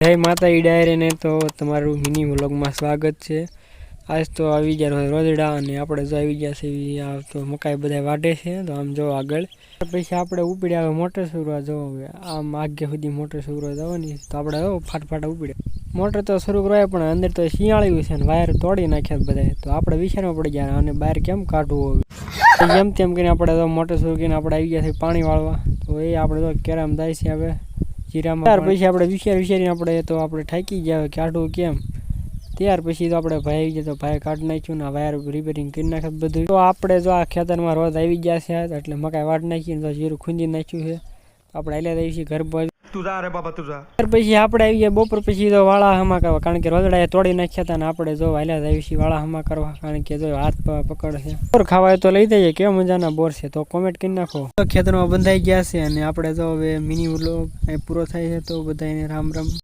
જય માતાજી ડાયરે ને તો તમારું મિની વ્લોગમાં સ્વાગત છે। આજ તો આવી ગયા રોજડા અને આપણે જો આવી ગયા છે આ તો મકાઈ બધા વાઢે છે। તો આમ જો આગળ પછી આપણે ઉપડ્યા મોટર સુરવા જો આમ આગે સુધી મોટર સુરવા જવાની તો આપણે ફાટફાટ ઉપડ્યા મોટર તો શરૂ કરાય પણ અંદર તો શિયાળ્યું છે ને વાયર તોડી નાખ્યા બધા। તો આપણે વિચારમાં પડી ગયા અને બહાર કેમ કાઢવું હવે જેમ તેમ કરીને આપણે તો મોટર શરૂ કરીને આપણે આવી ગયા છે પાણી વાળવા। તો એ આપણે તો કેરામ જાય છે હવે જીરામાં। ત્યાર પછી આપણે વિચારીને આપણે તો આપણે ઠાકી ગયા કાઢવું કેમ। ત્યાર પછી તો આપણે ભાઈ આવી ગયા તો ભાઈ કાઢી નાખ્યું ને વાયર રિપેરિંગ કરી નાખ્યું બધું। તો આપણે જો આ ખેતરમાં રોજ આવી ગયા છે એટલે મકાઈ વાઢ નાખીને તો જીરું ખૂંદી નાખ્યું છે। આપણે હાલ્યા આવી છીએ ઘર બાજુ ત્યાર પછી આપણે આવી ગયા બપોર પછી તો વાળા હમા કરવા કારણ કે રોજડાએ તોડી નાખ્યા હતા ને આપણે જો હાલ્યા આવી છીએ વાળા હમા કરવા કારણ કે જો હાથ પકડ છે બોર ખાવાય તો લઈ જઈએ કેવા મજાના બોર છે તો કોમેન્ટ કરી નાખો। ખેતરમાં બંધાઈ ગયા છે અને આપણે તો હવે મિની વ્લોગ પૂરો થાય છે તો બધાને રામ રામ।